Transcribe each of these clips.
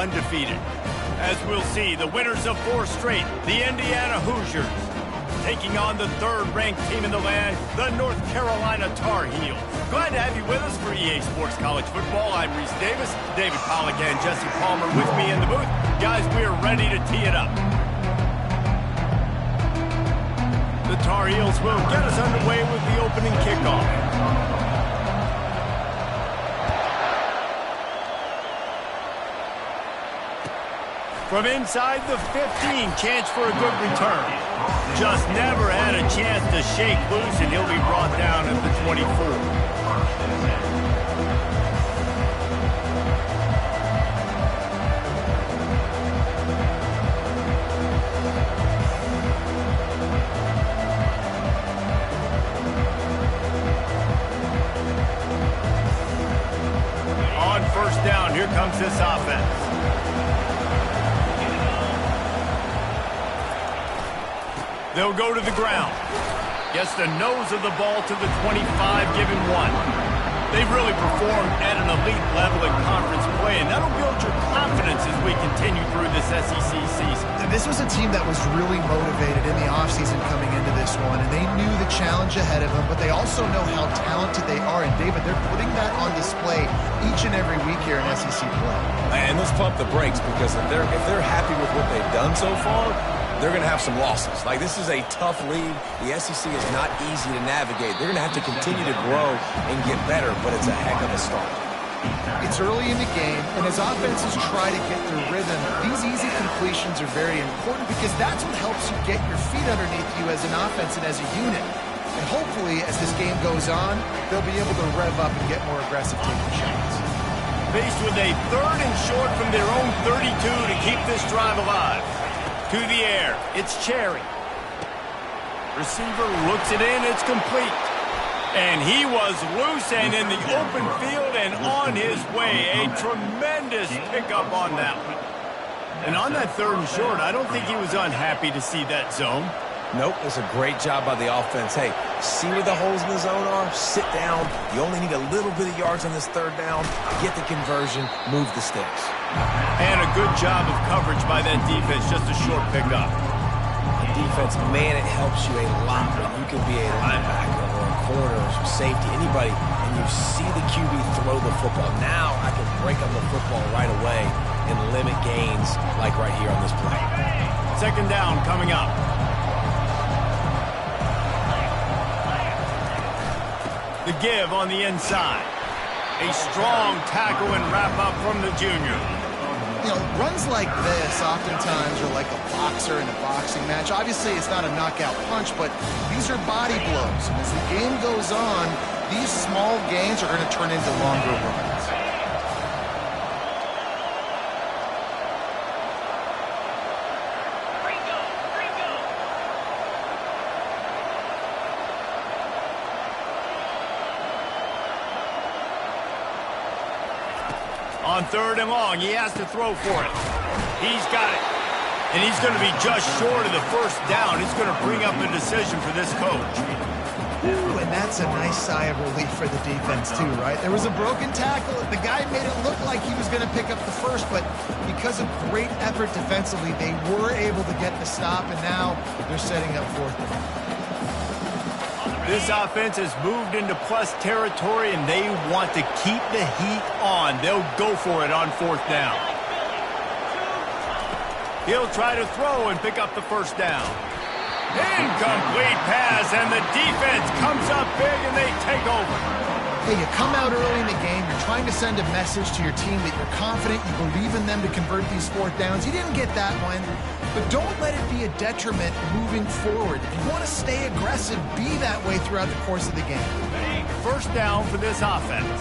undefeated. As we'll see, the winners of 4 straight, the Indiana Hoosiers, taking on the 3rd-ranked team in the land, the North Carolina Tar Heels. Glad to have you with us for EA Sports College Football. I'm Reese Davis, David Pollack and Jesse Palmer with me in the booth. Guys, we are ready to tee it up. The Tar Heels will get us underway with the opening kickoff. From inside the 15, chance for a good return. Just never had a chance to shake loose, and he'll be brought down at the 24. On 1st down, here comes this offense. They'll go to the ground. Gets the nose of the ball to the 25, give him 1. They've really performed at an elite level in conference play, and that'll build your confidence as we continue through this SEC season. This was a team that was really motivated in the offseason coming into this one, and they knew the challenge ahead of them, but they also know how talented they are. And, David, they're putting that on display each and every week here in SEC play. And let's pump the brakes, because if they're happy with what they've done so far, they're going to have some losses. Like, this is a tough league. The SEC is not easy to navigate. They're going to have to continue to grow and get better, but it's a heck of a start. It's early in the game, and as offenses try to get their rhythm, these easy completions are very important because that's what helps you get your feet underneath you as an offense and as a unit. And hopefully, as this game goes on, they'll be able to rev up and get more aggressive taking shots. Faced with a 3rd and short from their own 32 to keep this drive alive. To the air, it's Cherry. Receiver looks it in, it's complete. And he was loose and in the open field and on his way. A tremendous pickup on that one. And on that 3rd and short, I don't think he was unhappy to see that zone. Nope, it's a great job by the offense. Hey, see where the holes in the zone are? Sit down. You only need a little bit of yards on this 3rd down. Get the conversion, move the sticks. And a good job of coverage by that defense, just a short pickup. Defense, man, it helps you a lot when you can be a linebacker or a corner or safety, anybody, and you see the QB throw the football. Now I can break on the football right away and limit gains like right here on this play. 2nd down coming up. The give on the inside. A strong tackle and wrap-up from the junior. You know, runs like this oftentimes are like a boxer in a boxing match. Obviously, it's not a knockout punch, but these are body blows. And as the game goes on, these small gains are going to turn into longer runs. On 3rd and long, he has to throw for it. He's got it. And he's going to be just short of the 1st down. It's going to bring up a decision for this coach. Ooh, and that's a nice sigh of relief for the defense, too, right? There was a broken tackle. The guy made it look like he was going to pick up the 1st, but because of great effort defensively, they were able to get the stop, and now they're setting up 4th down. This offense has moved into plus territory, and they want to keep the heat on. They'll go for it on 4th down. He'll try to throw and pick up the 1st down. Incomplete pass, and the defense comes up big, and they take over. Hey, you come out early in the game, you're trying to send a message to your team that you're confident, you believe in them to convert these 4th downs. You didn't get that one, but don't let it be a detriment moving forward. If you want to stay aggressive, be that way throughout the course of the game. 1st down for this offense.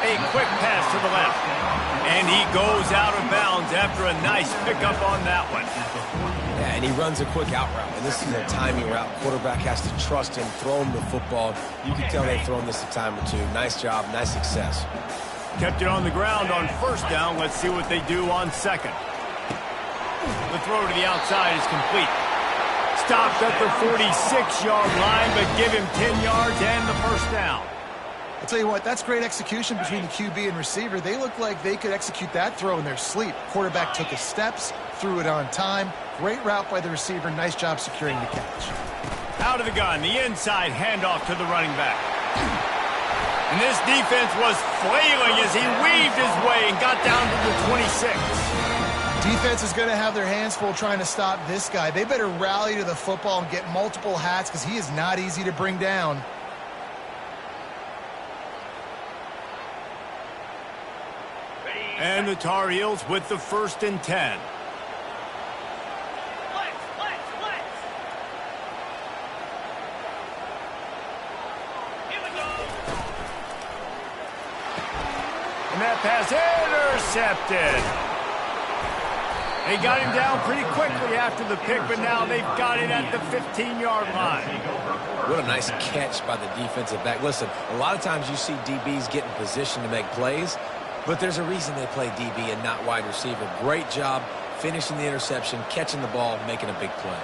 A quick pass to the left. And he goes out of bounds after a nice pickup on that one. Yeah, and he runs a quick out route. And this is a timing route. Quarterback has to trust him, throw him the football. You can tell they've thrown this a time or two. Nice job, nice success. Kept it on the ground on 1st down. Let's see what they do on 2nd. The throw to the outside is complete. stopped at the 46-yard line, but give him 10 yards and the first down. I'll tell you what, that's great execution between the QB and receiver. They look like they could execute that throw in their sleep. Quarterback took his steps, threw it on time. Great route by the receiver. Nice job securing the catch. Out of the gun, the inside handoff to the running back. And this defense was flailing as he weaved his way and got down to the 26. Defense is going to have their hands full trying to stop this guy. They better rally to the football and get multiple hats because he is not easy to bring down. And the Tar Heels with the 1st and 10. And that pass intercepted. They got him down pretty quickly after the pick, but now they've got it at the 15-yard line. What a nice catch by the defensive back. Listen, a lot of times you see DBs get in position to make plays, but there's a reason they play DB and not wide receiver. Great job finishing the interception, catching the ball, making a big play.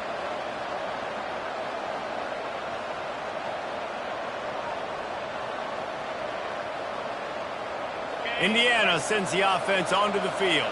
Indiana sends the offense onto the field.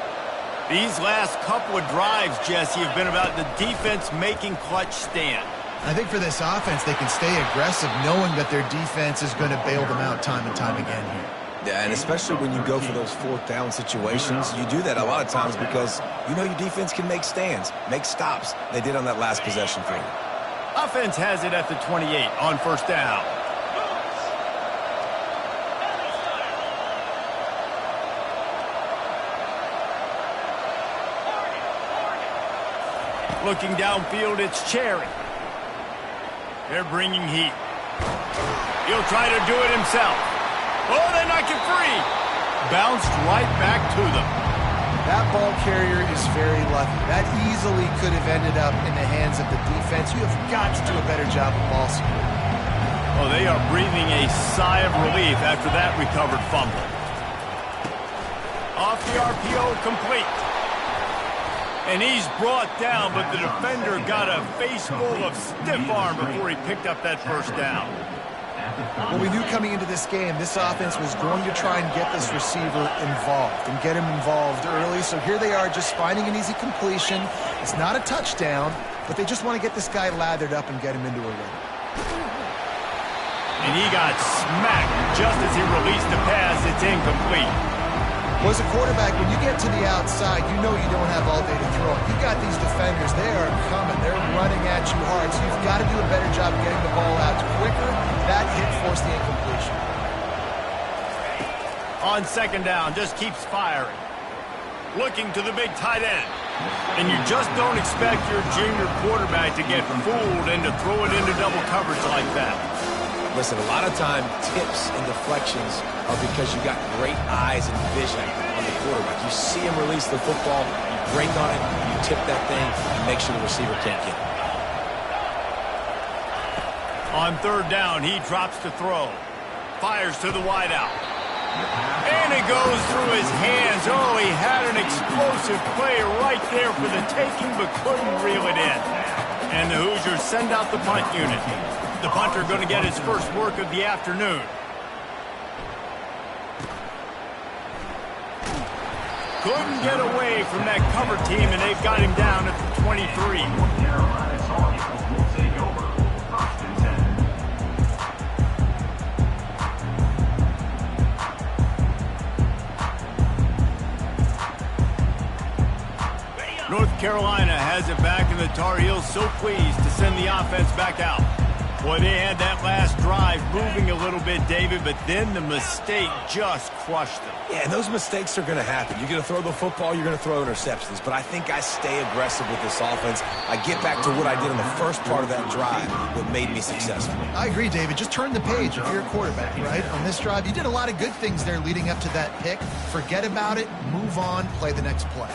These last couple of drives, Jesse, have been about the defense making clutch stand. I think for this offense, they can stay aggressive knowing that their defense is going to bail them out time and time again here. Yeah, and especially when you go for those 4th down situations, you do that a lot of times because you know your defense can make stands, make stops. They did on that last possession for you. Offense has it at the 28 on 1st down. Looking downfield, it's Cherry. They're bringing heat. He'll try to do it himself. Oh, they knock it free. Bounced right back to them. That ball carrier is very lucky. That easily could have ended up in the hands of the defense. You have got to do a better job of ball security. Oh, they are breathing a sigh of relief after that recovered fumble. Off the RPO, complete. And he's brought down, but the defender got a face full of stiff arm before he picked up that first down. Well, we knew coming into this game, this offense was going to try and get this receiver involved and get him involved early. So here they are just finding an easy completion. It's not a touchdown, but they just want to get this guy lathered up and get him into a rhythm. And he got smacked just as he released the pass. It's incomplete. Well, as a quarterback, when you get to the outside, you know you don't have all day to throw. You've got these defenders. They are coming. They're running at you hard. So you've got to do a better job getting the ball out quicker. That hit forced the incompletion. On 2nd down, just keeps firing. Looking to the big tight end. And you just don't expect your junior quarterback to get fooled and to throw it into double coverage like that. Listen, a lot of time, tips and deflections are because you got great eyes and vision on the quarterback. You see him release the football, you break on it, you tip that thing, and make sure the receiver can't get it. On 3rd down, he drops to throw. Fires to the wideout. And it goes through his hands. Oh, he had an explosive play right there for the taking, but couldn't reel it in. And the Hoosiers send out the punt unit. The punter going to get his first work of the afternoon. Couldn't get away from that cover team, and they've got him down at the 23. North Carolina has it back, and the Tar Heels so pleased to send the offense back out. Boy, they had that last drive moving a little bit, David, but then the mistake just crushed them. Yeah, and those mistakes are going to happen. You're going to throw the football, you're going to throw interceptions. But I think I stay aggressive with this offense. I get back to what I did in the first part of that drive, what made me successful. I agree, David. Just turn the page if you're a quarterback, right? On this drive, you did a lot of good things there leading up to that pick. Forget about it, move on, play the next play.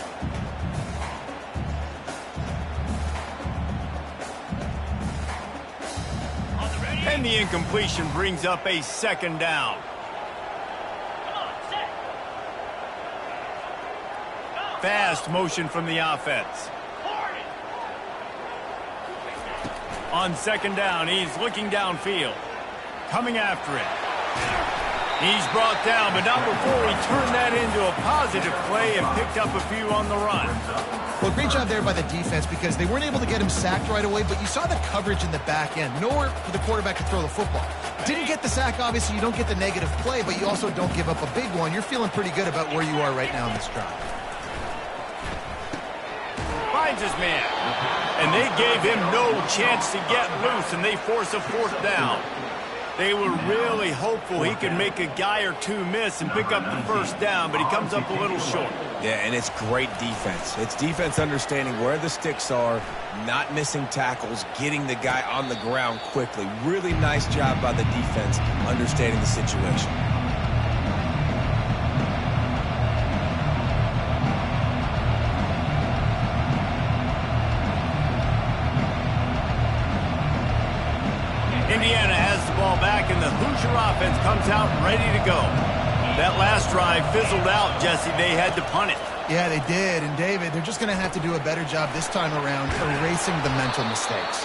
And the incompletion brings up a 2nd down. Fast motion from the offense. On second down, he's looking downfield. Coming after it. He's brought down, but not before he turned that into a positive play and picked up a few on the run. Well, great job there by the defense because they weren't able to get him sacked right away, but you saw the coverage in the back end. Nowhere for the quarterback to throw the football. Didn't get the sack, obviously. You don't get the negative play, but you also don't give up a big one. You're feeling pretty good about where you are right now in this drive. Finds his man. And they gave him no chance to get loose, and they force a fourth down. They were really hopeful he could make a guy or two miss and pick up the first down, but he comes up a little short. Yeah, and it's great defense. It's defense understanding where the sticks are, not missing tackles, getting the guy on the ground quickly. Really nice job by the defense understanding the situation. Indiana has the ball back, and the Hoosier offense comes out ready to go. That last drive fizzled out, Jesse. They had to punt it. Yeah, they did. And, David, they're just going to have to do a better job this time around erasing the mental mistakes.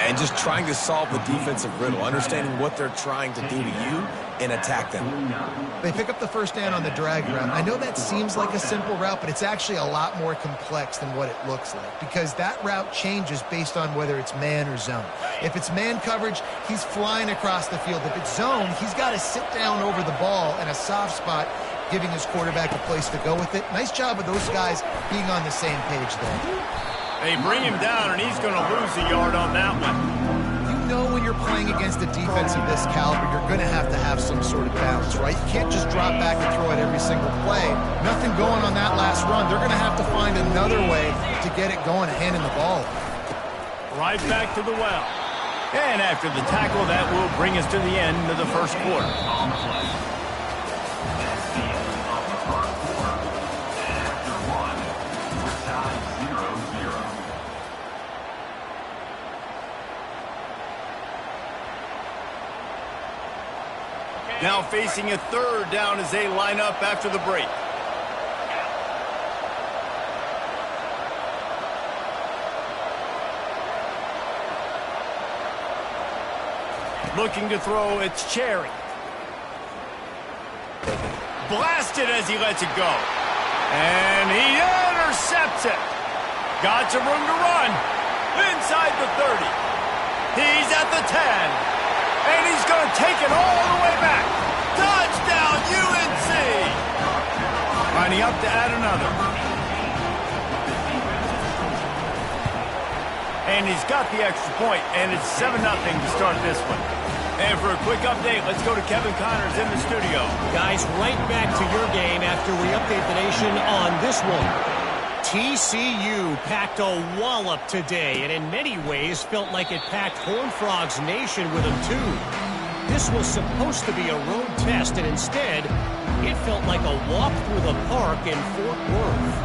And just trying to solve the defensive riddle, understanding what they're trying to do to you and attack them. They pick up the first down on the drag route. I know that seems like a simple route, but it's actually a lot more complex than what it looks like because that route changes based on whether it's man or zone. If it's man coverage, he's flying across the field. If it's zone, he's got to sit down over the ball in a soft spot, giving his quarterback a place to go with it. Nice job of those guys being on the same page there. They bring him down, and he's going to lose a yard on that one. You know when you're playing against a defense of this caliber, you're going to have some sort of balance, right? You can't just drop back and throw it every single play. Nothing going on that last run. They're going to have to find another way to get it going, handing the ball. Right back to the well. And after the tackle, that will bring us to the end of the first quarter. Now facing a third down as they line up after the break. Looking to throw, it's Cherry. Blasted as he lets it go. And he intercepts it. Got some room to run. Inside the 30. He's at the 10. And he's going to take it all the way back. Touchdown, UNC! Lining up to add another. And he's got the extra point, and it's 7-0 to start this one. And for a quick update, let's go to Kevin Connors in the studio. Guys, right back to your game after we update the nation on this one. TCU packed a wallop today, and in many ways felt like it packed Horned Frogs Nation with them too. This was supposed to be a road test, and instead, it felt like a walk through the park in Fort Worth.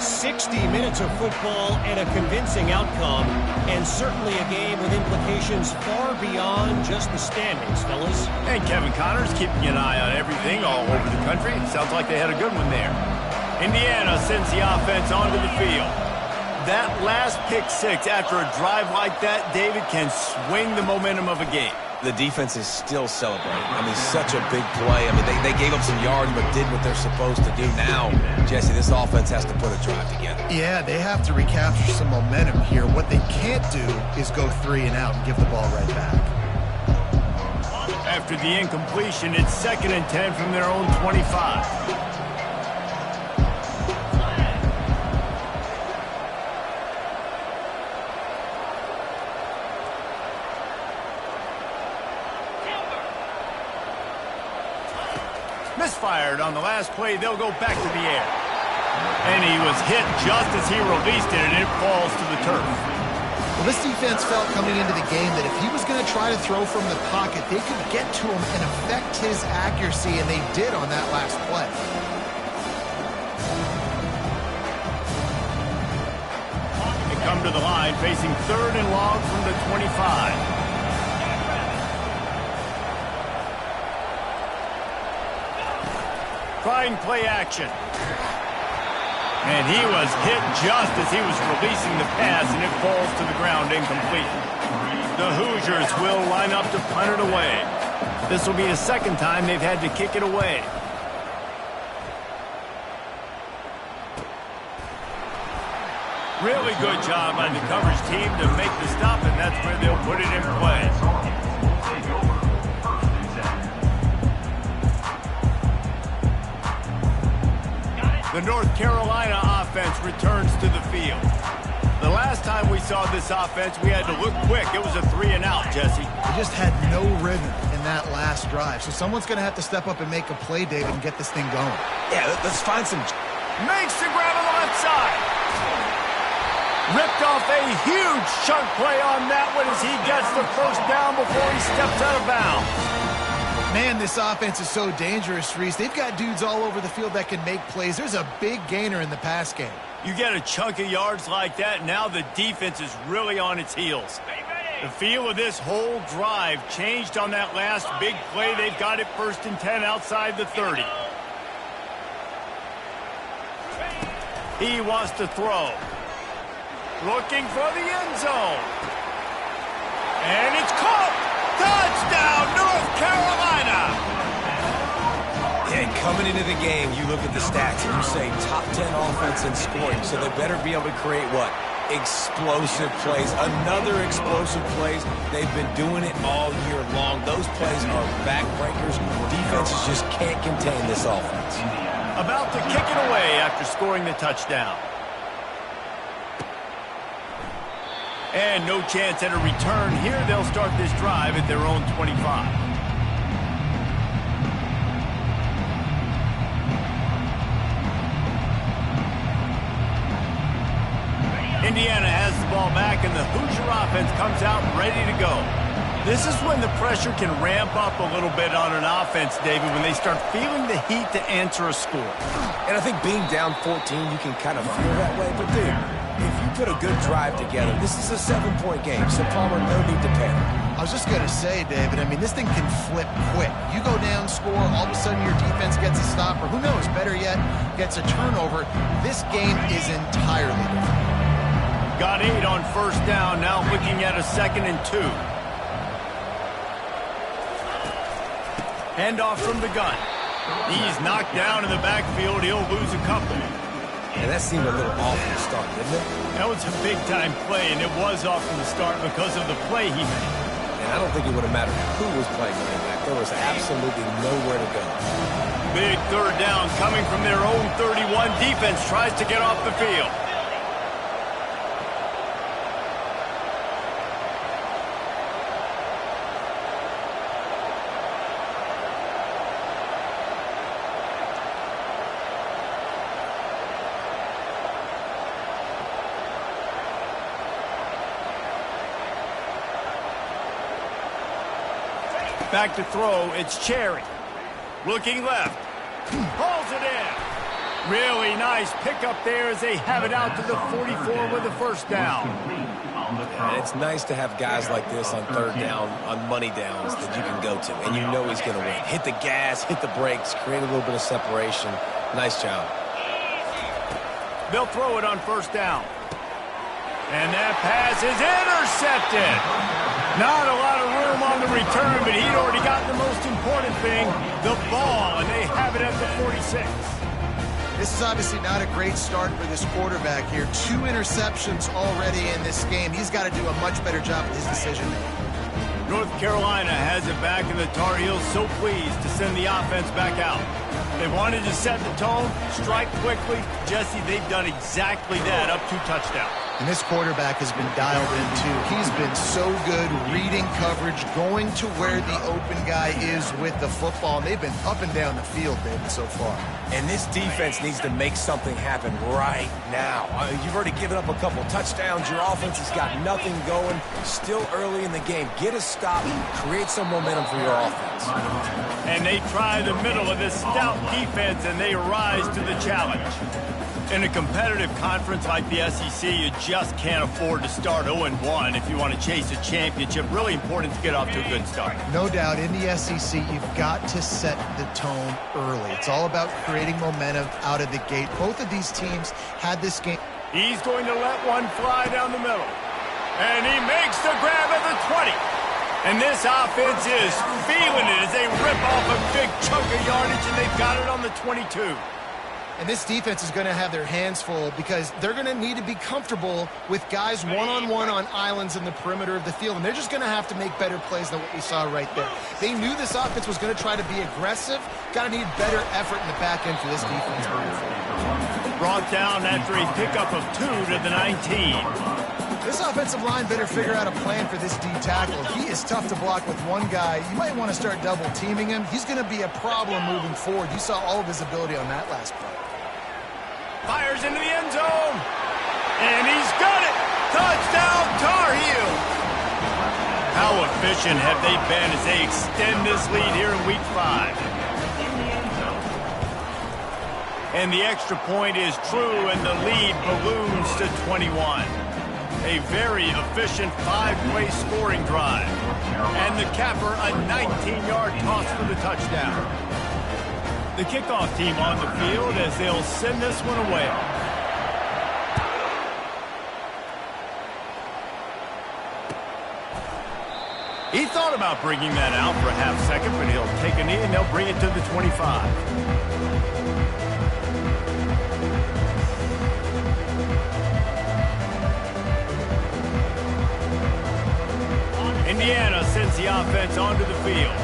60 minutes of football and a convincing outcome, and certainly a game with implications far beyond just the standings, fellas. And Kevin Connors keeping an eye on everything all over the country. Sounds like they had a good one there. Indiana sends the offense onto the field. That last pick six after a drive like that, David, can swing the momentum of a game. The defense is still celebrating. I mean, such a big play. I mean, they gave up some yards but did what they're supposed to do. Now, Jesse, this offense has to put a drive together. Yeah, they have to recapture some momentum here. What they can't do is go 3 and out and give the ball right back. After the incompletion, it's 2nd and 10 from their own 25. Misfired on the last play. They'll go back to the air. And he was hit just as he released it, and it falls to the turf. Well, this defense felt coming into the game that if he was going to try to throw from the pocket, they could get to him and affect his accuracy, and they did on that last play. They come to the line facing 3rd and long from the 25. Trying play action. And he was hit just as he was releasing the pass, and it falls to the ground incomplete. The Hoosiers will line up to punt it away. This will be the second time they've had to kick it away. Really good job by the coverage team to make the stop, and that's where they'll put it in play. The North Carolina offense returns to the field. The last time we saw this offense, we had to look quick. It was a 3-and-out, Jesse. They just had no rhythm in that last drive. So someone's going to have to step up and make a play, David, and get this thing going. Yeah, let's find some... Makes the grab on the left side. Ripped off a huge chunk play on that one as he gets the first down before he steps out of bounds. Man, this offense is so dangerous, Reese. They've got dudes all over the field that can make plays. There's a big gainer in the pass game. You get a chunk of yards like that, now the defense is really on its heels. The feel of this whole drive changed on that last big play. They've got it 1st and 10 outside the 30. He wants to throw. Looking for the end zone. And it's caught. Touchdown, North Carolina. Yeah, coming into the game, you look at the stats and you say top 10 offense in scoring, so they better be able to create what? Explosive plays. Another explosive plays. They've been doing it all year long. Those plays are backbreakers. Defenses just can't contain this offense. About to kick it away after scoring the touchdown. And no chance at a return here. They'll start this drive at their own 25. Indiana has the ball back, and the Hoosier offense comes out ready to go. This is when the pressure can ramp up a little bit on an offense, David, when they start feeling the heat to answer a score. And I think being down 14, you can kind of feel that way. But, dude, if you put a good drive together, this is a 7-point game, so Palmer, no need to panic. I was just going to say, David, I mean, this thing can flip quick. You go down, score, all of a sudden your defense gets a stop, or who knows, better yet, gets a turnover. This game is entirely different. Got 8 on 1st down, now looking at a 2nd and 2. Handoff from the gun. He's knocked down in the backfield. He'll lose a couple. And that seemed a little off from the start, didn't it? That was a big-time play, and it was off from the start because of the play he made. And I don't think it would have mattered who was playing running back. There was absolutely nowhere to go. Big 3rd down coming from their own 31. Defense tries to get off the field. Back to throw, it's Cherry. Looking left. Hauls it in. Really nice pickup there as they have it out to the 44 with the 1st down. And it's nice to have guys like this on 3rd down, on money downs that you can go to, and you know he's going to win. Hit the gas, hit the brakes, create a little bit of separation. Nice job. They'll throw it on 1st down. And that pass is intercepted. Not a lot of room on the return, but he'd already gotten the most important thing, the ball, and they have it at the 46. This is obviously not a great start for this quarterback here. 2 interceptions already in this game. He's got to do a much better job with his decision-making. North Carolina has it back, and the Tar Heels so pleased to send the offense back out. They wanted to set the tone, strike quickly. Jesse, they've done exactly that, up 2 touchdowns. And this quarterback has been dialed in, too. He's been so good reading coverage, going to where the open guy is with the football. And they've been up and down the field, David, so far. And this defense needs to make something happen right now. You've already given up a couple touchdowns. Your offense has got nothing going. Still early in the game. Get a stop. Create some momentum for your offense. And they try the middle of this stout defense, and they rise to the challenge. In a competitive conference like the SEC, you just can't afford to start 0-1 if you want to chase a championship. Really important to get off to a good start. No doubt, in the SEC, you've got to set the tone early. It's all about creating momentum out of the gate. Both of these teams had this game. He's going to let one fly down the middle. And he makes the grab at the 20. And this offense is feeling it as they rip off a big chunk of yardage, and they've got it on the 22. And this defense is going to have their hands full because they're going to need to be comfortable with guys one-on-one on islands in the perimeter of the field. And they're just going to have to make better plays than what we saw right there. They knew this offense was going to try to be aggressive. Got to need better effort in the back end for this defense. Brought down after a pickup of 2 to the 19. This offensive line better figure out a plan for this D tackle. He is tough to block with one guy. You might want to start double-teaming him. He's going to be a problem moving forward. You saw all of his ability on that last play. Fires into the end zone. And he's got it. Touchdown, Tar Heels. How efficient have they been as they extend this lead here in Week 5? And the extra point is true, and the lead balloons to 21. A very efficient 5-play scoring drive. And the capper, a 19-yard toss for the touchdown. The kickoff team on the field as they'll send this one away. He thought about bringing that out for a half second, but he'll take a knee and they'll bring it to the 25. Indiana sends the offense onto the field.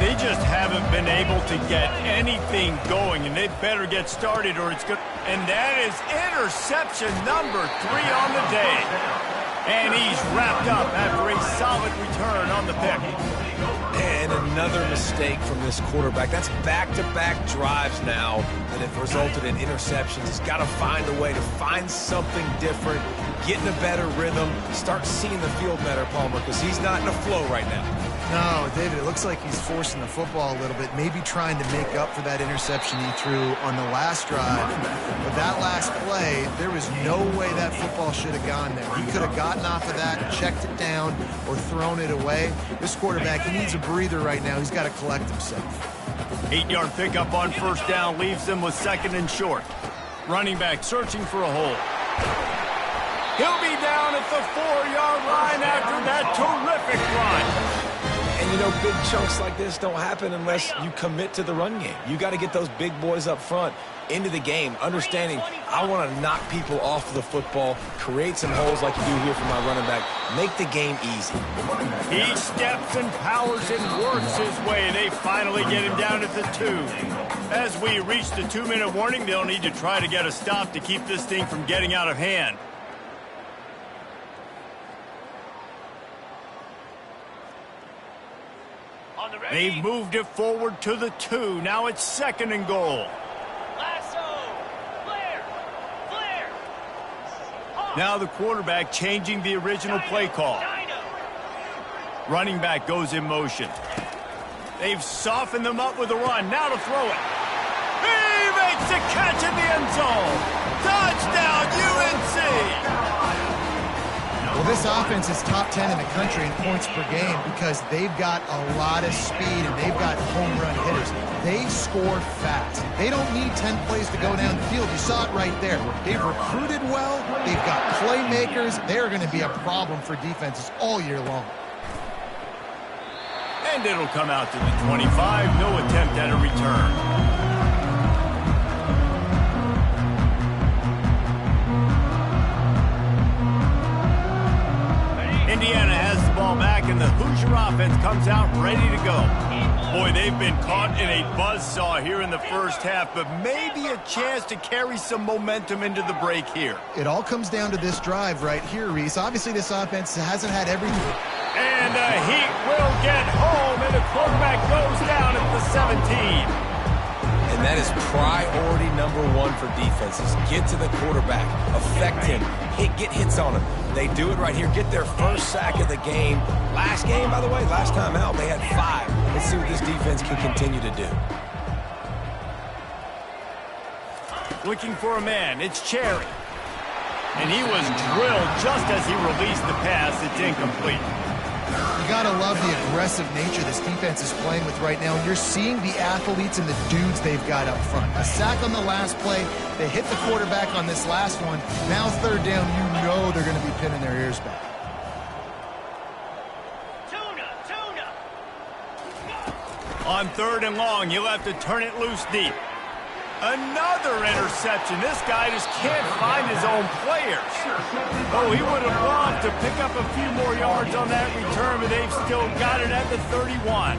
They just haven't been able to get anything going, and they better get started or it's good. And that is interception number 3 on the day. And he's wrapped up after a solid return on the pick. And another mistake from this quarterback. That's back-to-back drives now that have resulted in interceptions. He's got to find a way to find something different, get in a better rhythm, start seeing the field better, Palmer, because he's not in a flow right now. No, David, it looks like he's forcing the football a little bit, maybe trying to make up for that interception he threw on the last drive. But that last play, there was no way that football should have gone there. He could have gotten off of that, checked it down, or thrown it away. This quarterback, he needs a breather right now. He's got to collect himself. 8-yard pickup on first down leaves them with 2nd and short. Running back searching for a hole. He'll be down at the 4-yard line after that terrific run. And, you know, big chunks like this don't happen unless you commit to the run game. You got to get those big boys up front into the game, understanding I want to knock people off the football, create some holes like you do here for my running back, make the game easy. He steps and powers and works his way. They finally get him down at the 2. As we reach the 2-minute warning, they'll need to try to get a stop to keep this thing from getting out of hand. They've moved it forward to the 2. Now it's 2nd and goal. Now the quarterback changing the original play call. Running back goes in motion. They've softened them up with a run. Now to throw it. He makes the catch in the end zone. Touchdown, UNC! Well, this offense is top 10 in the country in points per game because they've got a lot of speed and they've got home run hitters. They score fast. They don't need 10 plays to go down the field. You saw it right there. They've recruited well. They've got playmakers. They're going to be a problem for defenses all year long. And it'll come out to the 25. No attempt at a return. Indiana has the ball back, and the Hoosier offense comes out ready to go. Boy, they've been caught in a buzzsaw here in the first half, but maybe a chance to carry some momentum into the break here. It all comes down to this drive right here, Reese. Obviously, this offense hasn't had everything. And the Heat will get home, and the quarterback goes down at the 17. And that is priority number 1 for defenses. Get to the quarterback, affect him, get hits on him. They do it right here, get their first sack of the game. Last game, by the way, last time out, they had 5. Let's see what this defense can continue to do. Looking for a man, it's Cherry. And he was drilled just as he released the pass. It's incomplete. You got to love the aggressive nature this defense is playing with right now. And you're seeing the athletes and the dudes they've got up front. A sack on the last play. They hit the quarterback on this last one. Now 3rd down, you know they're going to be pinning their ears back. On 3rd and long, you'll have to turn it loose deep. Another interception. This guy just can't find his own players. Oh, he would have loved to pick up a few more yards on that return, but they've still got it at the 31.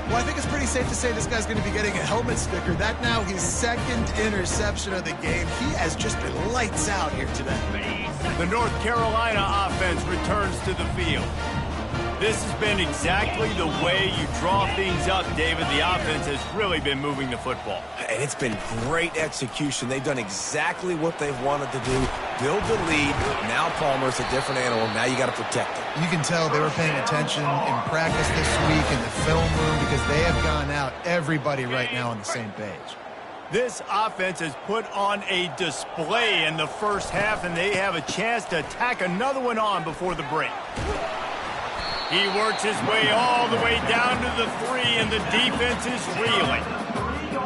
Well, I think it's pretty safe to say this guy's going to be getting a helmet sticker. That now his 2nd interception of the game. He has just been lights out here today. The North Carolina offense returns to the field. This has been exactly the way you draw things up, David. The offense has really been moving the football. And it's been great execution. They've done exactly what they've wanted to do. Build the lead. Now Palmer's a different animal. Now you got to protect him. You can tell they were paying attention in practice this week in the film room because they have gone out, everybody right now on the same page. This offense has put on a display in the first half, and they have a chance to tack another one on before the break. He works his way all the way down to the 3, and the defense is reeling.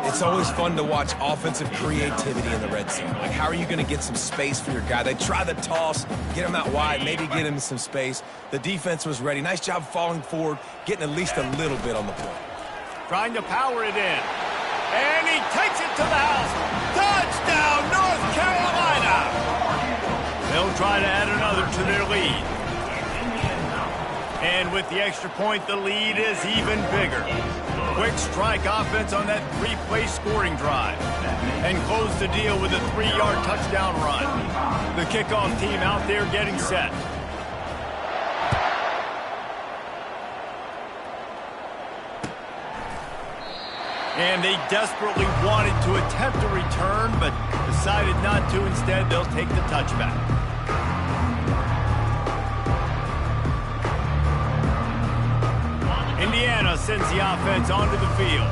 It's always fun to watch offensive creativity in the red zone. Like, how are you going to get some space for your guy? They try the toss, get him out wide, maybe get him some space. The defense was ready. Nice job falling forward, getting at least a little bit on the play. Trying to power it in. And he takes it to the house. Touchdown, North Carolina! They'll try to add another to their lead. And with the extra point, the lead is even bigger. Quick strike offense on that 3-play scoring drive. And close the deal with a 3-yard touchdown run. The kickoff team out there getting set. And they desperately wanted to attempt a return, but decided not to. Instead, they'll take the touchback. Indiana sends the offense onto the field.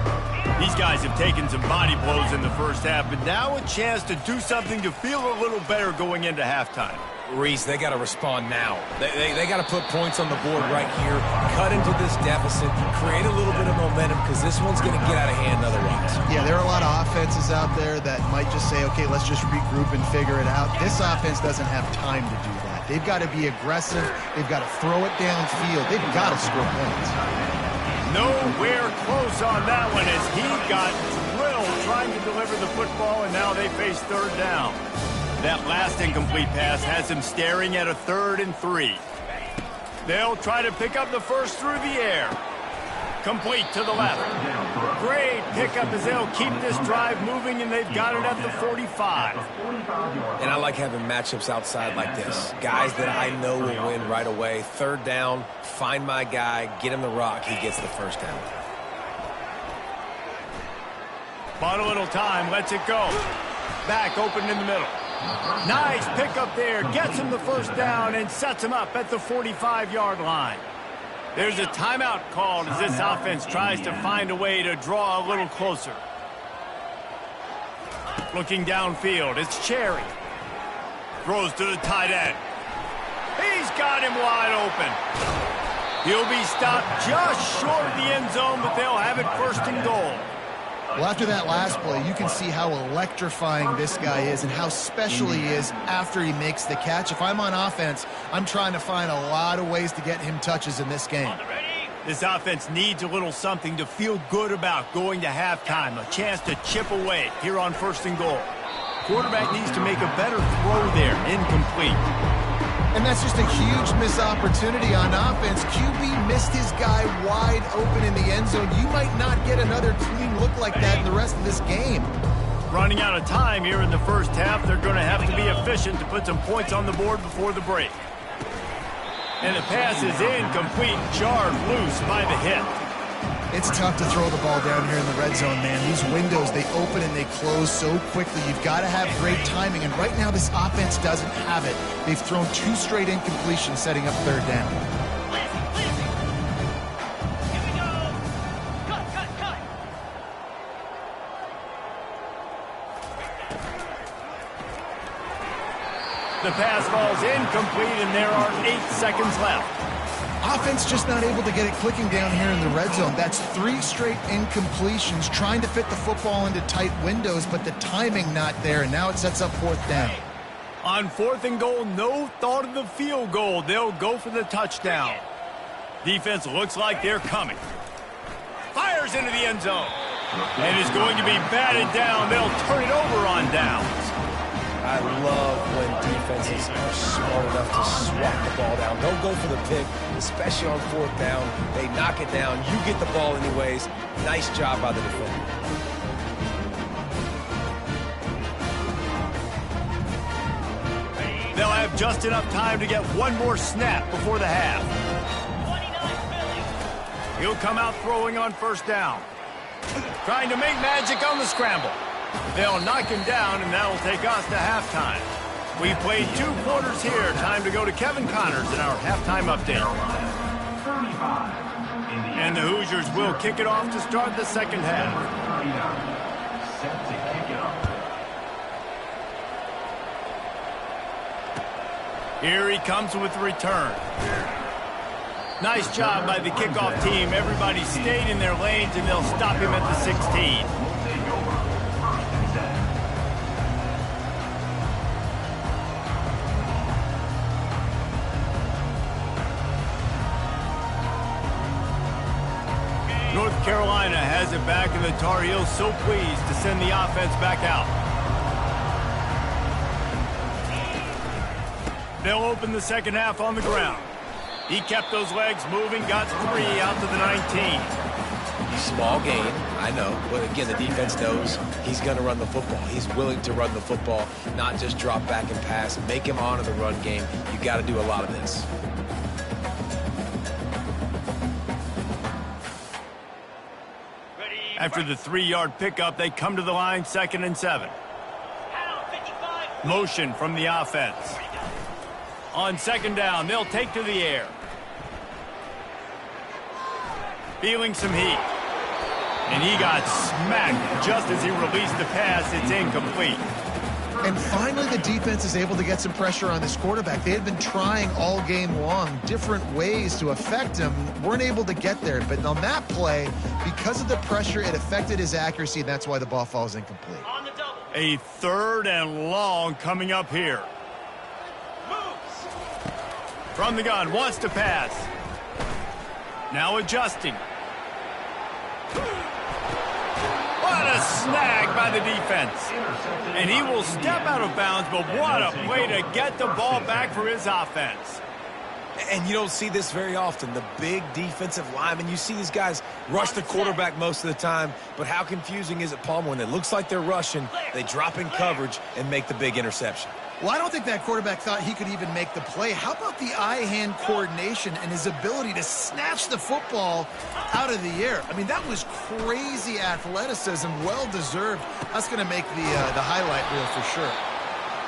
These guys have taken some body blows in the first half, but now a chance to do something to feel a little better going into halftime. Reese, they got to respond now. They got to put points on the board right here, cut into this deficit, create a little bit of momentum, because this one's going to get out of hand otherwise. Yeah, there are a lot of offenses out there that might just say, okay, let's just regroup and figure it out. This offense doesn't have time to do that. They've got to be aggressive. They've got to throw it downfield. They've got to score points. Nowhere close on that one as he got drilled trying to deliver the football, and now they face 3rd down. That last incomplete pass has him staring at a 3rd and 3. They'll try to pick up the first through the air. Complete to the left. Great pickup as they'll keep this drive moving, and they've got it at the 45. And I like having matchups outside like this. Guys that I know will win right away. 3rd down, find my guy, get him the rock, he gets the first down. Bought a little time, lets it go. Back open in the middle. Nice pickup there, gets him the first down and sets him up at the 45-yard line. There's a timeout called as this offense tries to find a way to draw a little closer. Looking downfield, it's Cherry. Throws to the tight end. He's got him wide open. He'll be stopped just short of the end zone, but they'll have it 1st and goal. Well, after that last play, you can see how electrifying this guy is and how special he is after he makes the catch. If I'm on offense, I'm trying to find a lot of ways to get him touches in this game. This offense needs a little something to feel good about going to halftime, a chance to chip away here on 1st and goal. Quarterback needs to make a better throw there, incomplete. And that's just a huge missed opportunity on offense. QB missed his guy wide open in the end zone. You might not get another clean look like that in the rest of this game. Running out of time here in the first half. They're going to have to be efficient to put some points on the board before the break. And the pass is incomplete, jarred loose by the hit. It's tough to throw the ball down here in the red zone, man. These windows, they open and they close so quickly. You've got to have great timing, and right now this offense doesn't have it. They've thrown 2 straight incompletions, setting up 3rd down. The pass falls incomplete, and there are 8 seconds left. Offense just not able to get it clicking down here in the red zone. That's 3 straight incompletions, trying to fit the football into tight windows, but the timing not there, and now it sets up 4th down. On 4th and goal, no thought of the field goal. They'll go for the touchdown. Defense looks like they're coming. Fires fires into the end zone. And is going to be batted down. They'll turn it over on downs. I love when defenses are smart enough to swat the ball down. Don't go for the pick, especially on fourth down. They knock it down. You get the ball anyways. Nice job by the defender. They'll have just enough time to get one more snap before the half. He'll come out throwing on first down. Trying to make magic on the scramble. They'll knock him down, and that'll take us to halftime. We've played 2 quarters here. Time to go to Kevin Connors in our halftime update. And the Hoosiers will kick it off to start the second half. Here he comes with the return. Nice job by the kickoff team. Everybody stayed in their lanes, and they'll stop him at the 16. North Carolina has it back, and the Tar Heels so pleased to send the offense back out. They'll open the second half on the ground. He kept those legs moving, got 3 out to the 19. Small gain, I know. But again, the defense knows he's going to run the football. He's willing to run the football, not just drop back and pass. Make him honor the run game. You got to do a lot of this. After the 3-yard pickup, they come to the line, 2nd and 7. Motion from the offense. On second down, they'll take to the air. Feeling some heat. And he got smacked just as he released the pass. It's incomplete. And finally, the defense is able to get some pressure on this quarterback. They had been trying all game long different ways to affect him. Weren't able to get there. But on that play, because of the pressure, it affected his accuracy, and that's why the ball falls incomplete. A 3rd and long coming up here. From the gun, wants to pass. Now adjusting. What a snag by the defense. And he will step out of bounds, but what a play to get the ball back for his offense. And you don't see this very often. The big defensive linemen, you see these guys rush the quarterback most of the time, but how confusing is it, Palmer, when it looks like they're rushing, they drop in coverage and make the big interception? Well, I don't think that quarterback thought he could even make the play. How about the eye-hand coordination and his ability to snatch the football out of the air? I mean, that was crazy athleticism, well-deserved. That's going to make the highlight reel for sure.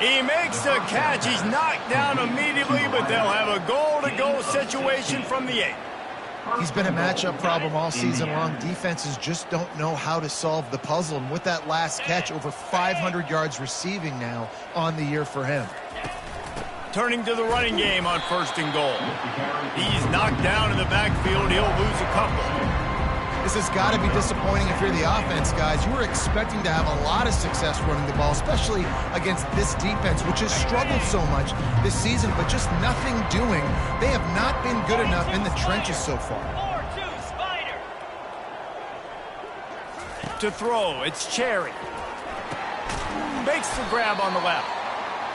He makes the catch. He's knocked down immediately, but they'll have a goal-to-go situation from the 8. He's been a matchup problem all season long. Defenses just don't know how to solve the puzzle. And with that last catch, over 500 yards receiving now on the year for him. Turning to the running game on 1st and goal. He's knocked down in the backfield. He'll lose a couple. This has got to be disappointing if you're the offense, guys. You were expecting to have a lot of success running the ball, especially against this defense, which has struggled so much this season, but just nothing doing. They have not been good enough in the trenches so far. To throw, it's Cherry. Makes the grab on the left.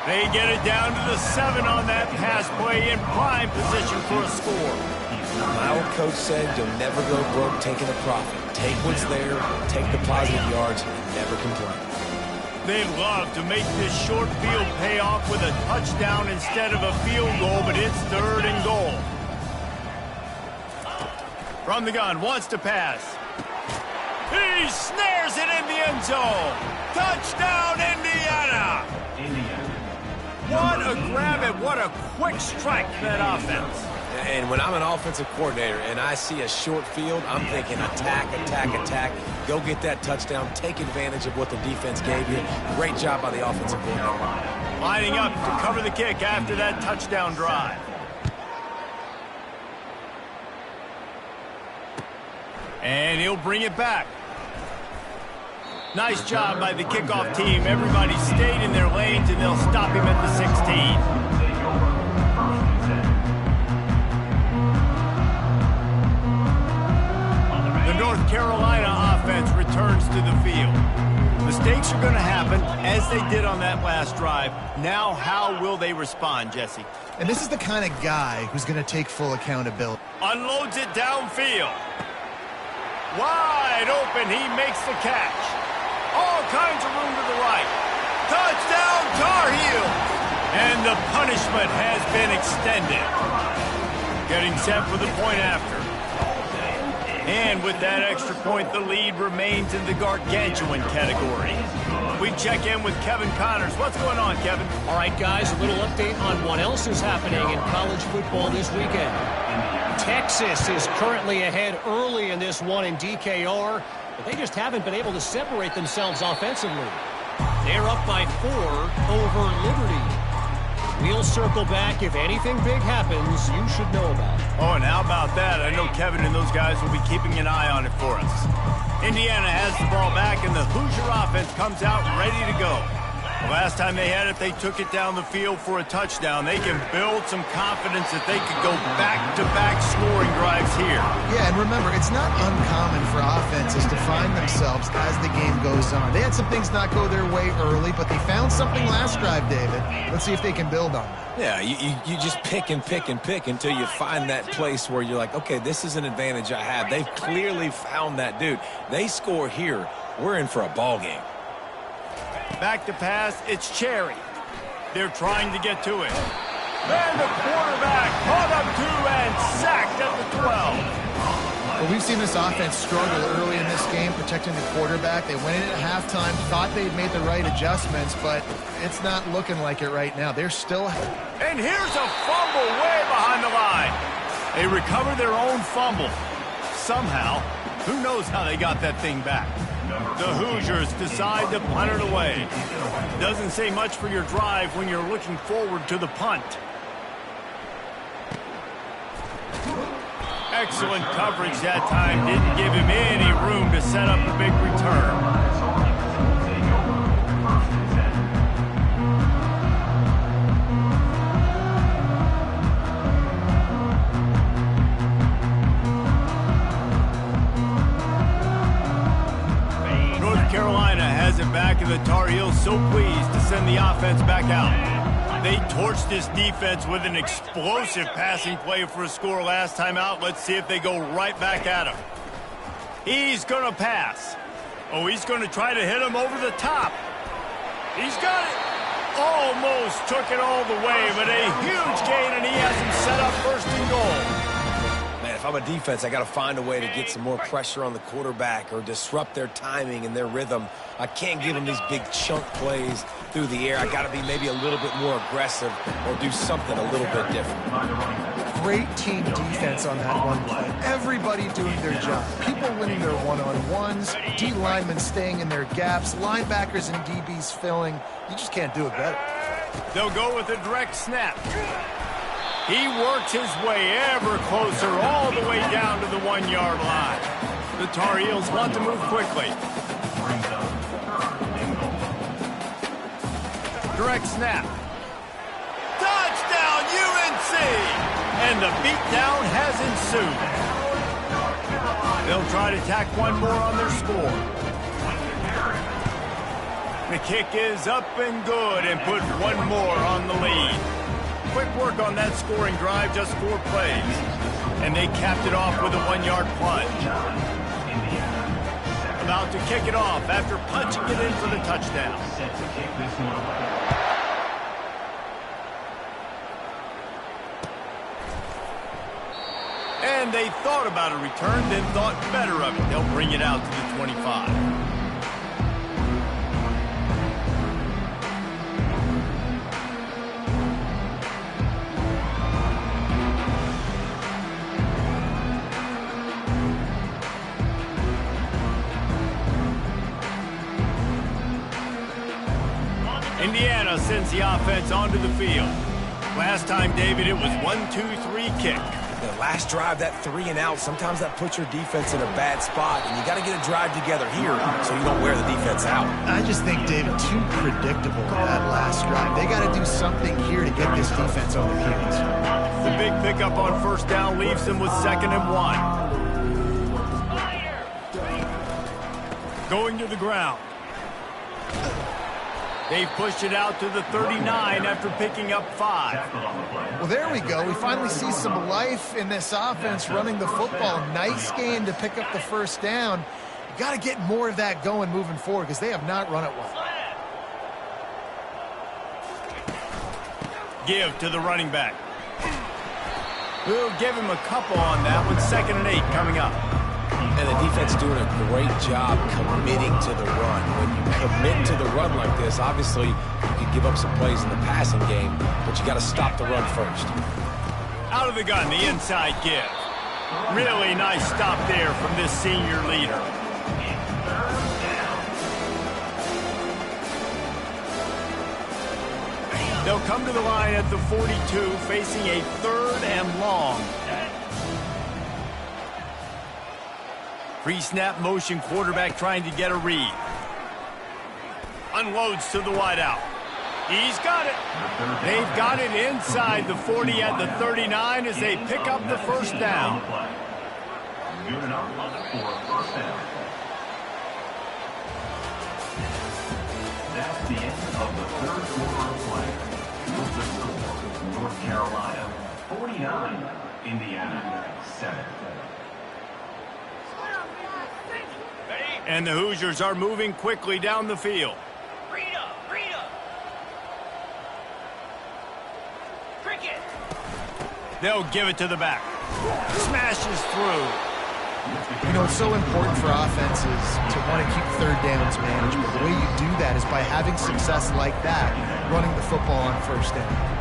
They get it down to the 7 on that pass play in prime position for a score. My old coach said you'll never go broke taking a profit. Take what's there, take the positive yards, and never complain. They'd love to make this short field pay off with a touchdown instead of a field goal, but it's 3rd and goal. From the gun, wants to pass. He snares it in the end zone. Touchdown, Indiana! What a grab and what a quick strike for that offense. And when I'm an offensive coordinator and I see a short field, I'm thinking attack, attack, attack. Go get that touchdown. Take advantage of what the defense gave you. Great job by the offensive coordinator. Lining up to cover the kick after that touchdown drive. And he'll bring it back. Nice job by the kickoff team. Everybody stayed in their lanes, and they'll stop him at the 16. The North Carolina offense returns to the field. Mistakes are going to happen, as they did on that last drive. Now, how will they respond, Jesse? And this is the kind of guy who's going to take full accountability. Unloads it downfield. Wide open, he makes the catch. All kinds of room to the right. Touchdown, Tar Heels! And the punishment has been extended. Getting set for the point after. And with that extra point, the lead remains in the gargantuan category. We check in with Kevin Connors. What's going on, Kevin? All right, guys, a little update on what else is happening in college football this weekend. Texas is currently ahead early in this one in DKR, but they just haven't been able to separate themselves offensively. They're up by 4 over Liberty. We'll circle back. If anything big happens, you should know about it. Oh, and how about that? I know Kevin and those guys will be keeping an eye on it for us. Indiana has the ball back, and the Hoosier offense comes out ready to go. The last time they had it, they took it down the field for a touchdown. They can build some confidence that they could go back-to-back scoring drives here. Yeah, and remember, it's not uncommon for offenses to find themselves as the game goes on. They had some things not go their way early, but they found something last drive, David. Let's see if they can build on that. Yeah, you just pick and pick and pick until you find that place where you're like, okay, this is an advantage I have. They've clearly found that, dude. They score here, we're in for a ball game. Back to pass, it's Cherry. They're trying to get to it. And the quarterback caught up to and sacked at the 12. Well, we've seen this offense struggle early in this game, protecting the quarterback. They went in at halftime, thought they'd made the right adjustments, but it's not looking like it right now. They're still... And here's a fumble way behind the line. They recover their own fumble. Somehow, who knows how they got that thing back. The Hoosiers decide to punt it away. Doesn't say much for your drive when you're looking forward to the punt. Excellent coverage that time. Didn't give him any room to set up a big return. Carolina has it back, and the Tar Heels so pleased to send the offense back out. They torched this defense with an explosive passing play for a score last time out. Let's see if they go right back at him. He's going to pass. Oh, he's going to try to hit him over the top. He's got it. Almost took it all the way, but a huge gain, and he has him set up first and goal. If I'm a defense, I got to find a way to get some more pressure on the quarterback or disrupt their timing and their rhythm. I can't give them these big chunk plays through the air. I got to be maybe a little bit more aggressive or do something a little bit different. Great team defense on that one play. Everybody doing their job. People winning their one-on-ones, D linemen staying in their gaps, linebackers and DBs filling. You just can't do it better. They'll go with a direct snap. He works his way ever closer all the way down to the 1-yard line. The Tar Heels want to move quickly. Direct snap. Touchdown, UNC! And the beatdown has ensued. They'll try to tack one more on their score. The kick is up and good and put one more on the lead. Quick work on that scoring drive, just 4 plays. And they capped it off with a 1-yard plunge. About to kick it off after punching it in for the touchdown. And they thought about a return, then thought better of it. They'll bring it out to the 25. Indiana sends the offense onto the field. Last time, David, it was 1-2-3 kick. The last drive, that 3 and out, sometimes that puts your defense in a bad spot, and you got to get a drive together here so you don't wear the defense out. I just think, David, too predictable that last drive. They got to do something here to get this defense on their heels. The big pickup on first down leaves them with 2nd and 1. Going to the ground. They've pushed it out to the 39 after picking up 5. Well, there we go. We finally see some life in this offense running the football. Nice game to pick up the first down. You got to get more of that going moving forward because they have not run it well. Give to the running back. We'll give him a couple on that one. 2nd and 8 coming up. And the defense doing a great job committing to the run. When you commit to the run like this, obviously you can give up some plays in the passing game, but you got to stop the run first. Out of the gun, the inside give. Really nice stop there from this senior leader. They'll come to the line at the 42, facing a 3rd and long. Pre-snap motion, quarterback trying to get a read. Unloads to the wideout. He's got it. They've got it inside the 40 at the 39 as they pick up the first down. Good enough for first down. That's the end of the 3rd quarter of play. With the score, North Carolina 49, Indiana 7. And the Hoosiers are moving quickly down the field. They'll give it to the back. Smashes through. You know, it's so important for offenses to want to keep 3rd downs managed, but the way you do that is by having success like that, running the football on 1st down.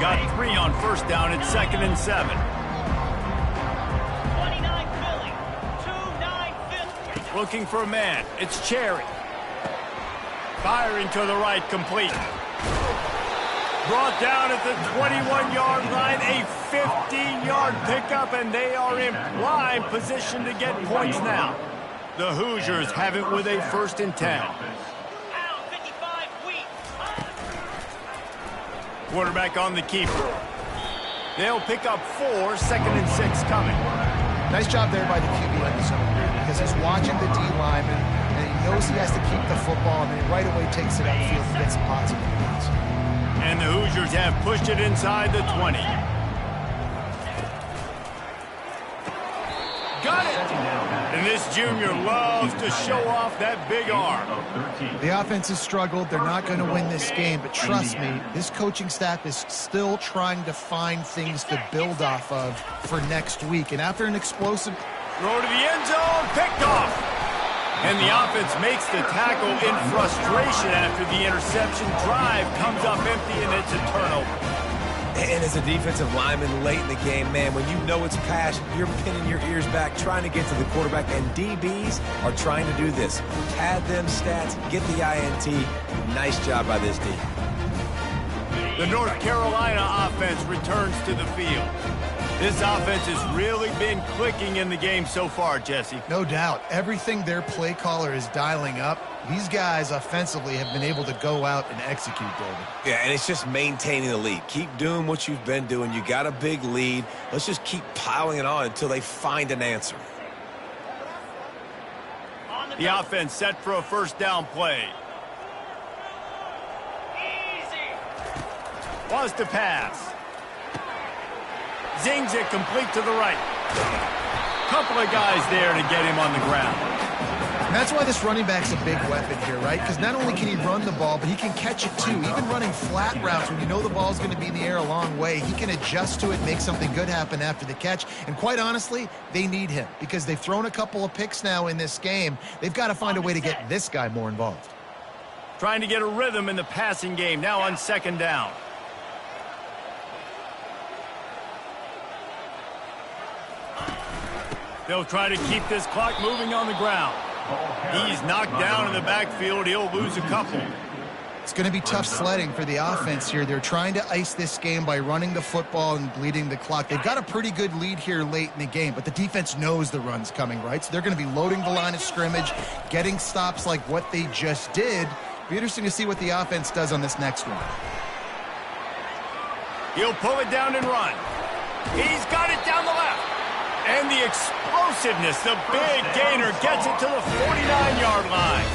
Got 3 on 1st down at 2nd and 7. 29 Philly. 2-9 Philly. Looking for a man. It's Cherry. Firing to the right, complete. Brought down at the 21-yard line, a 15-yard pickup, and they are in prime position to get points now. The Hoosiers have it with a 1st and 10. Quarterback on the keeper. They'll pick up 4, 2nd and 6 coming. Nice job there by the QB on the zone because he's watching the D lineman and he knows he has to keep the football and then he right away takes it upfield and gets some positive points. And the Hoosiers have pushed it inside the 20. Got it! And this junior loves to show off that big arm. The offense has struggled. They're not going to win this game, but trust me, this coaching staff is still trying to find things to build off of for next week. And after an explosive throw to the end zone, picked off. And the offense makes the tackle in frustration after the interception. Drive comes up empty, and it's a turnover. And as a defensive lineman late in the game, man, when you know it's pass, you're pinning your ears back, trying to get to the quarterback, and DBs are trying to do this. Pad them stats, get the INT. Nice job by this team. The North Carolina offense returns to the field. This offense has really been clicking in the game so far, Jesse. No doubt. Everything their play caller is dialing up, these guys offensively have been able to go out and execute, David. Yeah, and it's just maintaining the lead. Keep doing what you've been doing. You got a big lead. Let's just keep piling it on until they find an answer. The offense set for a 1st down play. Easy. Wants to pass. Zings it complete to the right. Couple of guys there to get him on the ground. And that's why this running back's a big weapon here, right? Because not only can he run the ball, but he can catch it too. Even running flat routes when you know the ball's going to be in the air a long way, he can adjust to it, make something good happen after the catch. And quite honestly, they need him because they've thrown a couple of picks now in this game. They've got to find a way to get this guy more involved. Trying to get a rhythm in the passing game now on 2nd down. They'll try to keep this clock moving on the ground. He's knocked down in the backfield. He'll lose a couple. It's going to be tough sledding for the offense here. They're trying to ice this game by running the football and bleeding the clock. They've got a pretty good lead here late in the game, but the defense knows the run's coming, right? So they're going to be loading the line of scrimmage, getting stops like what they just did. Be interesting to see what the offense does on this next one. He'll pull it down and run. He's got it down the left. And the explosiveness, the big gainer gets it to the 49-yard line.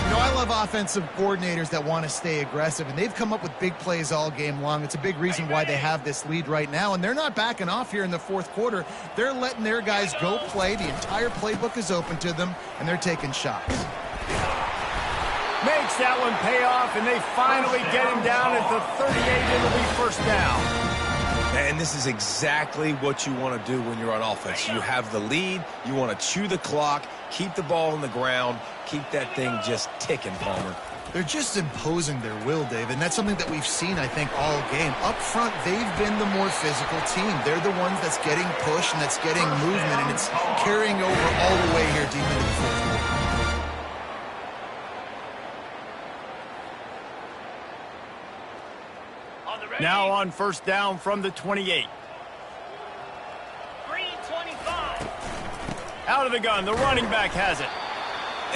You know, I love offensive coordinators that want to stay aggressive, and they've come up with big plays all game long. It's a big reason why they have this lead right now, and they're not backing off here in the fourth quarter. They're letting their guys go play. The entire playbook is open to them, and they're taking shots. Makes that one pay off, and they finally get him down at the 38. It'll be first down. And this is exactly what you want to do when you're on offense. You have the lead. You want to chew the clock, keep the ball on the ground, keep that thing just ticking, Palmer. They're just imposing their will, Dave, and that's something that we've seen, I think, all game. Up front, they've been the more physical team. They're the ones that's getting pushed and that's getting movement, and it's carrying over all the way here deep into the fourth quarter. Now on first down from the 28. Green 25. Out of the gun, the running back has it.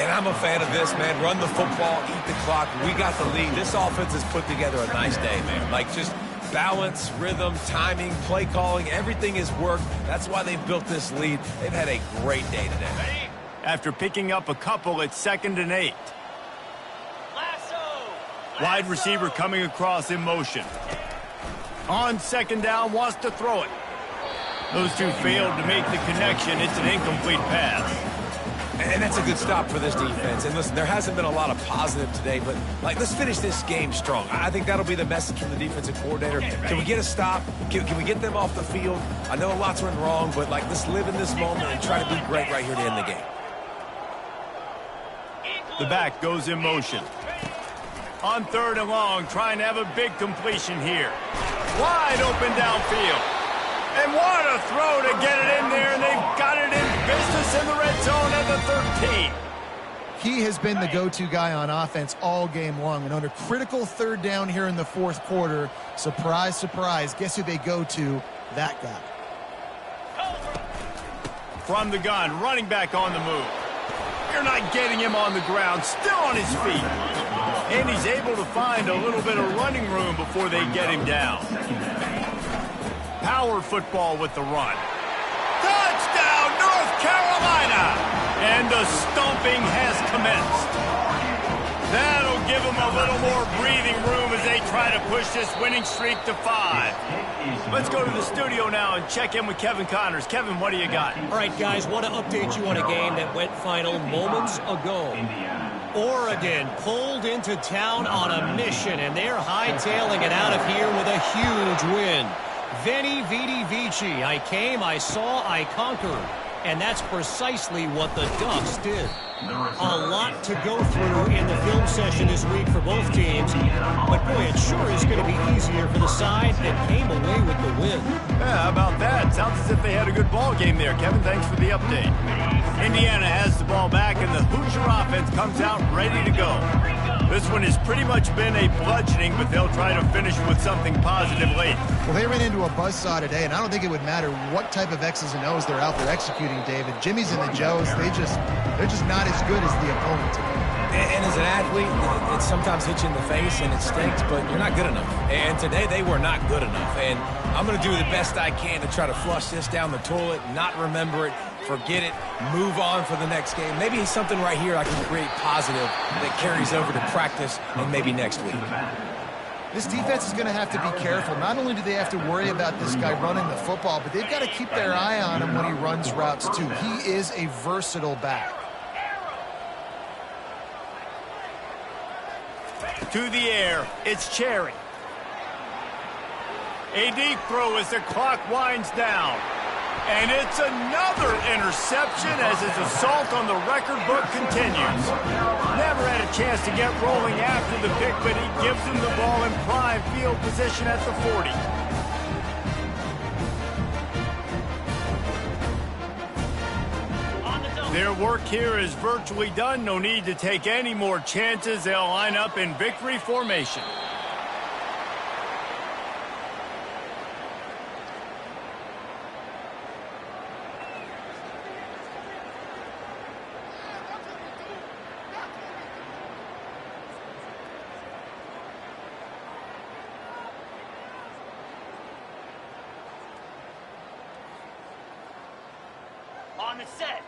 And I'm a fan of this, man. Run the football, eat the clock. We got the lead. This offense has put together a nice day, man. Like, just balance, rhythm, timing, play calling, everything has worked. That's why they've built this lead. They've had a great day today. After picking up a couple, it's 2nd and 8. Lasso. Wide receiver coming across in motion. On 2nd down, wants to throw it. Those two failed to make the connection. It's an incomplete pass. And that's a good stop for this defense. And listen, there hasn't been a lot of positive today, but, like, let's finish this game strong. I think that'll be the message from the defensive coordinator. Can we get a stop? Can we get them off the field? I know a lot's went wrong, but, like, let's live in this moment and try to be great right here to end the game. The back goes in motion. On 3rd and long, trying to have a big completion here. Wide open downfield. And what a throw to get it in there, and they've got it in business in the red zone at the 13. He has been the go-to guy on offense all game long, and under critical 3rd down here in the fourth quarter, surprise, surprise, guess who they go to? That guy. From the gun, running back on the move. You're not getting him on the ground, still on his feet. And he's able to find a little bit of running room before they get him down. Power football with the run. Touchdown, North Carolina! And the stomping has commenced. That'll give them a little more breathing room as they try to push this winning streak to 5. Let's go to the studio now and check in with Kevin Connors. Kevin, what do you got? All right, guys, want to update you on a game that went final moments ago. Oregon pulled into town on a mission, and they're hightailing it out of here with a huge win. Veni, vidi, vici. I came, I saw, I conquered. And that's precisely what the Ducks did. A lot to go through in the film session this week for both teams. But, boy, it sure is going to be easier for the side that came away with the win. Yeah, how about that? Sounds as if they had a good ball game there. Kevin, thanks for the update. Indiana has the ball back, and the Hoosier offense comes out ready to go. This one has pretty much been a bludgeoning, but they'll try to finish with something positive late. Well, they ran into a buzzsaw today, and I don't think it would matter what type of X's and O's they're out there executing, David. Jimmy's and the Joes, they're just not as good as the opponent today. And as an athlete, it sometimes hits you in the face and it stinks, but you're not good enough. And today they were not good enough. And I'm going to do the best I can to try to flush this down the toilet, not remember it, forget it, move on for the next game. Maybe something right here I can create positive that carries over to practice and maybe next week. This defense is going to have to be careful. Not only do they have to worry about this guy running the football, but they've got to keep their eye on him when he runs routes too. He is a versatile back. To the air, it's Cherry. A deep throw as the clock winds down. And it's another interception as his assault on the record book continues. Never had a chance to get rolling after the pick, but he gives him the ball in prime field position at the 40. Their work here is virtually done. No need to take any more chances. They'll line up in victory formation. Time is set.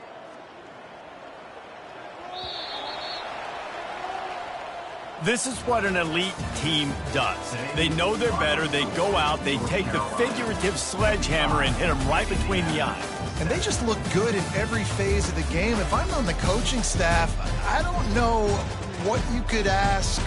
This is what an elite team does. They know they're better. They go out, they take the figurative sledgehammer and hit them right between the eyes. And they just look good in every phase of the game. If I'm on the coaching staff, I don't know what you could ask